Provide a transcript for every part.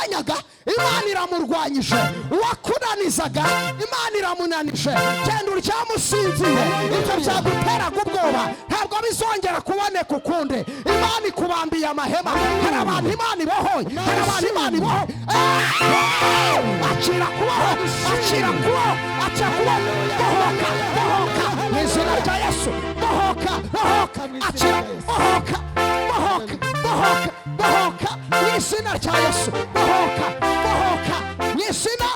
warwanyaga Imana iramurwanyije, uwakunanizaga Imana iramunanije. Genda uryamusinziye, ibyo byaguteraga ubwoba ntabwo bizongera kuboneka ukundi. Imana ikubambiye amahema. Hari abantu Imana ibohoye, hari abantu Imana ibohoye. Akira kubaho, akira kubaho, akira kubaho. Bohoka, bohoka mu izina rya Yesu. Bohoka, bohoka, akira, bohoka, bohoka, bohoka, bohoka mu izina rya Yesu. Bohoka, bohoka mu izina.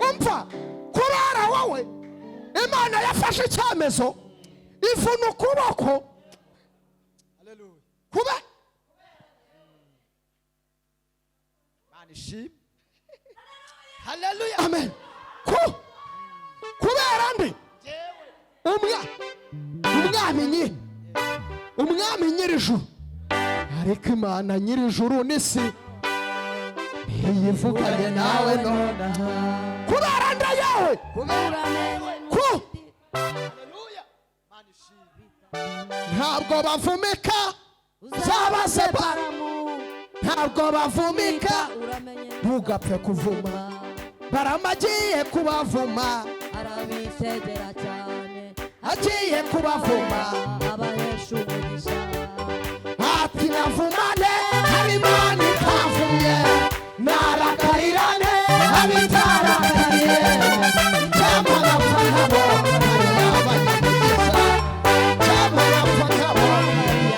Umva, kubera wowe Imana yafashe icyemezo ivuna ukuboko. Haleluya. Kube Manishim. Haleluya. amen. Kubera ndi umwami nyir'ijuru, ariko Imana nyir'ijuru n'isi ntiyivuganye nawe nonaha. Kubera nda yawe Haleluya. Manishim. ntabwo bavumika zabaseba, ntabwo bavumika ntugapfe kuvuma. Baramagiye kubavuma, arabitegera cyane, agiye kubavuma. abahesha umugisha Ati navumane Imana itavumye, narakarirane abitarakariye. Cyangwa napfa nkabo hari abanyamugisha, cyangwa napfa nkabo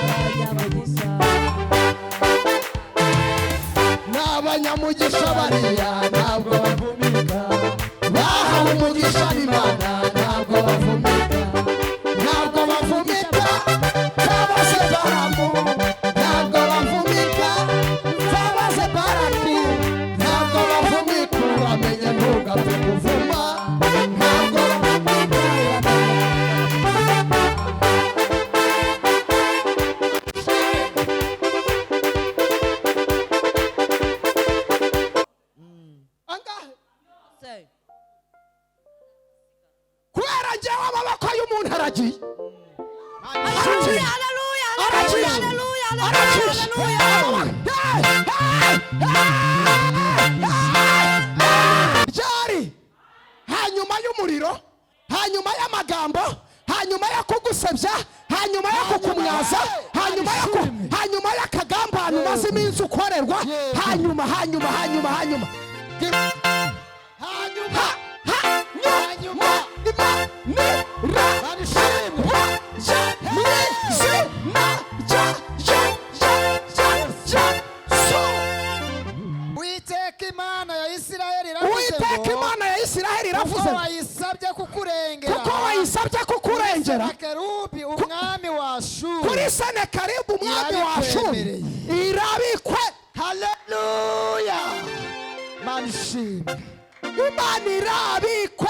y'abanyamugisha, n'abanyamugisha bariya ntabwo bavumika. Bahawe umugisha n'Imana ntabwo bavumika, ntabwo bavumika. Zabaze Baramu ntabwo bavumika, zabaze Baraki ntabwo bavumika. Uramenye ntugapfe kuvuma, ntabwo angahe. say Kubera njyewe amaboko y'umuntu aragiye, haleluya, haleluya, aragiye, haleluya, aragiye. Ryari hanyuma y'umuriro, hanyuma y'amagambo, hanyuma yo kugusebya, hanyuma yo kukumwaza, hanyuma y'akagambane umaze iminsi ukorerwa, hanyuma Uwiteka Imana ya Isiraheli iravuze Uwiteka Imana ya Isiraheli iravuze kuko wayisabye kukurengera, kuko wayisabye kukurengera Senakeribu umwami wa Ashuru kuri Senakeribu umwami wa Ashuru irabikwe. Haleluya. Manishim. Imana irabikwe.